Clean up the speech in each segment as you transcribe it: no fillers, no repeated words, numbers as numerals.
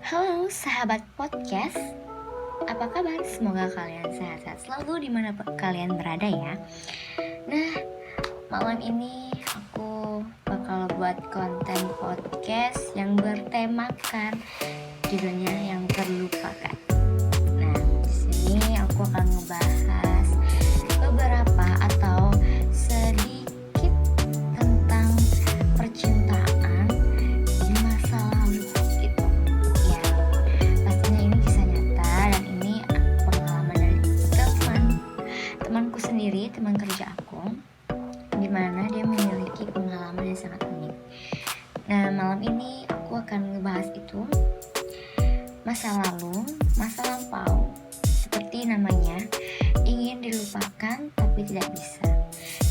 Halo sahabat podcast, apa kabar? Semoga kalian sehat-sehat selalu dimanapun kalian berada ya. Nah, malam ini aku bakal buat konten podcast yang bertemakan judulnya yang terlupakan. Nah, di sini aku akan ngebahas beberapa atau sedikit tentang percintaan di masa lalu gitu. Ya, pastinya ini kisah nyata dan ini pengalaman dari temanku sendiri, teman kerja aku, dimana dia memiliki pengalaman yang sangat unik. Nah, malam ini aku akan ngebahas itu, masa lalu, masa lampau, seperti namanya, ingin dilupakan tapi tidak bisa,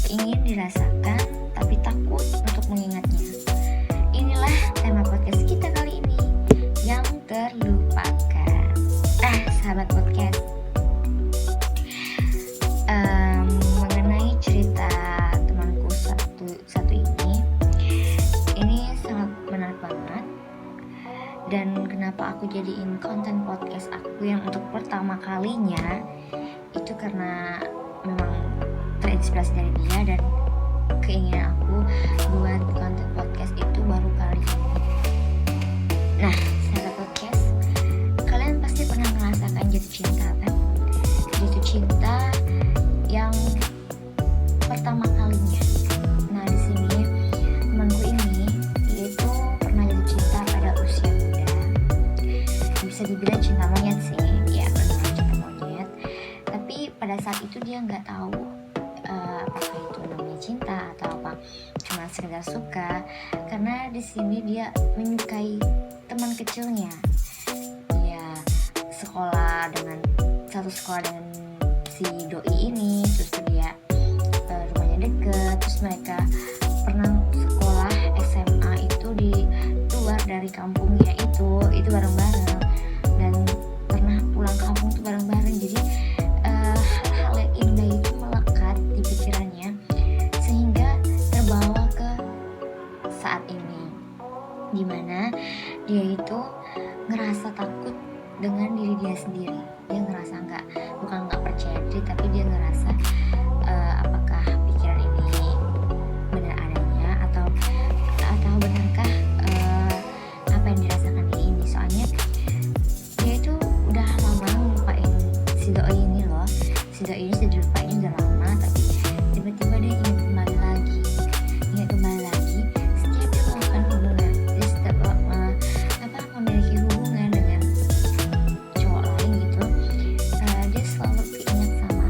ingin dirasakan tapi takut untuk mengingatnya. Inilah tema podcast kita kali ini, yang terlupakan. Nah, sahabat podcast, mengenai cerita temanku satu ini sangat menarik banget. Dan kenapa aku jadiin konten podcast aku yang untuk pertama kalinya, itu karena memang terinspirasi dari dia dan keinginan aku buat konten podcast itu baru kali ini. Nah, sahabat podcast, kalian pasti pernah merasakan jatuh cinta kan? Jatuh cinta yang pertama kalinya. Nah, di sini temanku ini yaitu pernah jatuh cinta pada usia muda. Bisa dibilang cinta monyet sih, ya benar cinta monyet. Tapi pada saat itu dia nggak tahu apakah itu namanya cinta atau apa, cuma sekedar suka. Karena di sini dia menyukai teman kecilnya. Dia satu sekolah dengan si doi ini, terus dia rumahnya deket, terus mereka pernah sekolah SMA itu di luar dari kampungnya itu bareng-bareng, dan pernah pulang kampung tuh bareng-bareng. Jadi hal-hal yang indah itu melekat di pikirannya sehingga terbawa ke saat ini, dimana dia itu ngerasa takut dengan diri dia sendiri. Dia ngerasa bukan nggak percaya diri, tapi dia ngerasa apakah pikiran ini benar adanya atau benarkah apa yang dirasakan dia ini. Soalnya dia itu udah lama ngelupain si doi ini loh. Si doi ini sudah dilupain udah lama, tapi tiba-tiba dia ingin kembali lagi setiap dia melakukan hubungan. Dia setiap memiliki hubungan dengan cowok lain gitu, dia selalu keinget sama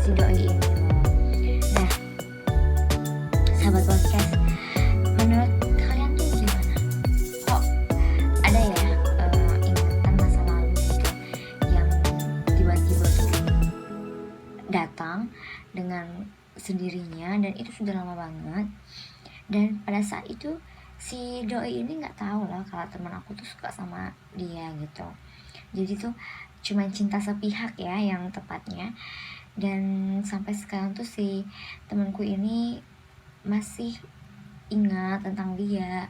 si doi ini loh. Nah, sahabat podcast, menurut kalian tuh gimana? Kok ada ya ingatan masa lalu gitu yang tiba-tiba tuh datang dengan sendirinya, dan itu sudah lama banget. Dan pada saat itu si doi ini nggak tahu lah kalau teman aku tuh suka sama dia gitu. Jadi tuh cuma cinta sepihak ya yang tepatnya. Dan sampai sekarang tuh si temanku ini masih ingat tentang dia,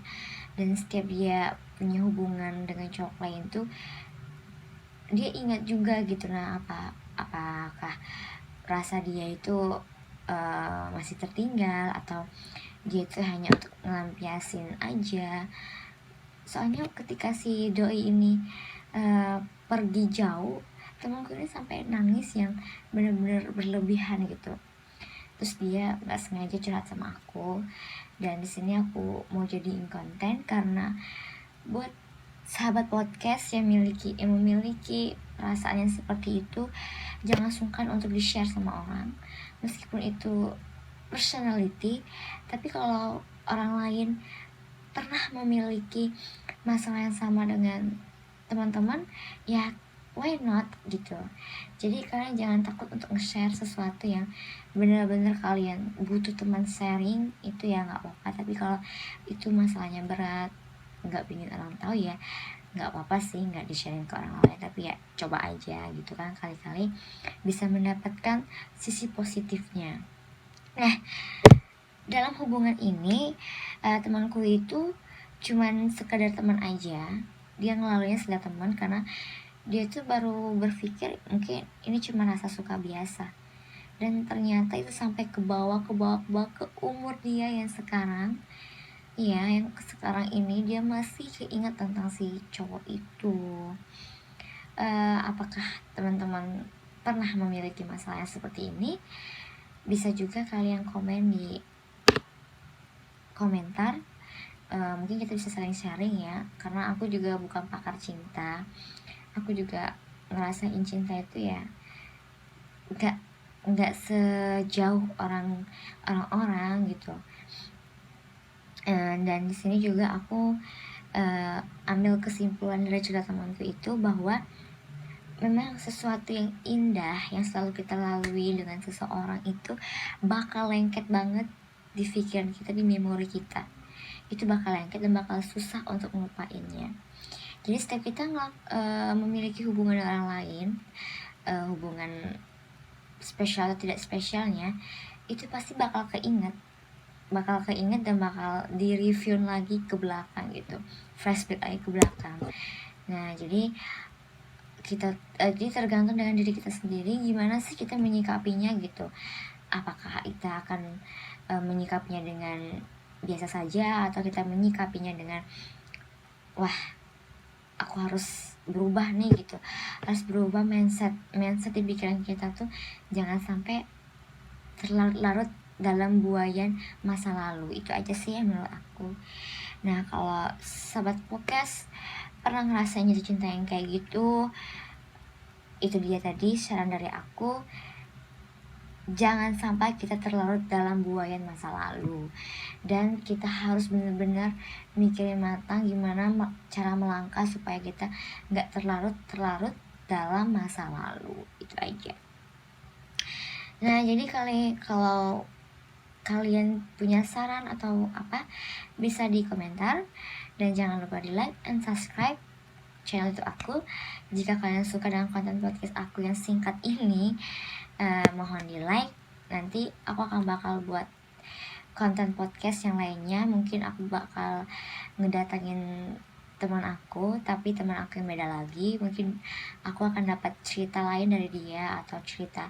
dan setiap dia punya hubungan dengan cowok lain tuh dia ingat juga gitu. Nah, apakah rasa dia itu masih tertinggal atau dia itu hanya untuk ngelampiasin aja. Soalnya ketika si doi ini pergi jauh, temanku ini sampai nangis yang benar-benar berlebihan gitu. Terus dia nggak sengaja curhat sama aku, dan di sini aku mau jadiin konten karena buat sahabat podcast yang memiliki perasaan yang seperti itu, jangan sungkan untuk di-share sama orang, meskipun itu personality. Tapi kalau orang lain pernah memiliki masalah yang sama dengan teman-teman, ya why not gitu. Jadi kalian jangan takut untuk nge-share sesuatu yang benar-benar kalian butuh teman sharing, itu ya nggak apa-apa. Tapi kalau itu masalahnya berat, nggak pingin orang tahu, ya nggak apa-apa sih nggak di-sharing ke orang lain. Tapi ya coba aja gitu kan, kali-kali bisa mendapatkan sisi positifnya. Nah, dalam hubungan ini temanku itu cuman sekadar teman aja, dia ngelaluinnya sekedar teman, karena dia tuh baru berpikir mungkin ini cuma rasa suka biasa, dan ternyata itu sampai ke bawah ke umur dia yang sekarang. Iya, yang sekarang ini dia masih keinget tentang si cowok itu. Apakah teman-teman pernah memiliki masalah yang seperti ini? Bisa juga kalian komen di komentar. Mungkin kita bisa saling sharing ya, karena aku juga bukan pakar cinta. Aku juga ngerasain cinta itu ya nggak sejauh orang-orang gitu. Dan di sini juga aku ambil kesimpulan dari cerita temanku itu bahwa memang sesuatu yang indah yang selalu kita lalui dengan seseorang itu bakal lengket banget di pikiran kita, di memori kita. Itu bakal lengket dan bakal susah untuk melupainnya. Jadi setiap kita memiliki hubungan dengan orang lain, hubungan spesial atau tidak spesialnya, itu pasti bakal keinget dan bakal di review lagi ke belakang gitu, flashback lagi ke belakang. Nah jadi jadi tergantung dengan diri kita sendiri gimana sih kita menyikapinya gitu. Apakah kita akan menyikapinya dengan biasa saja, atau kita menyikapinya dengan wah aku harus berubah nih gitu, harus berubah mindset di pikiran kita tuh jangan sampai terlarut dalam buayan masa lalu. Itu aja sih yang menurut aku. Nah kalau sahabat podcast pernah ngerasain jatuh cinta yang kayak gitu, itu dia tadi saran dari aku, jangan sampai kita terlarut dalam buayan masa lalu, dan kita harus benar-benar mikirin matang gimana cara melangkah supaya kita nggak terlarut dalam masa lalu. Itu aja. Nah jadi kalau kalian punya saran atau apa, bisa di komentar, dan jangan lupa di like and subscribe channel itu aku. Jika kalian suka dengan konten podcast aku yang singkat ini, mohon di like. Nanti aku akan bakal buat konten podcast yang lainnya. Mungkin aku bakal ngedatangin teman aku, tapi teman aku yang beda lagi. Mungkin aku akan dapat cerita lain dari dia, atau cerita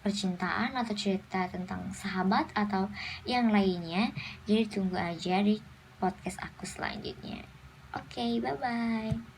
percintaan, atau cerita tentang sahabat, atau yang lainnya. Jadi tunggu aja di podcast aku selanjutnya. Oke, bye-bye.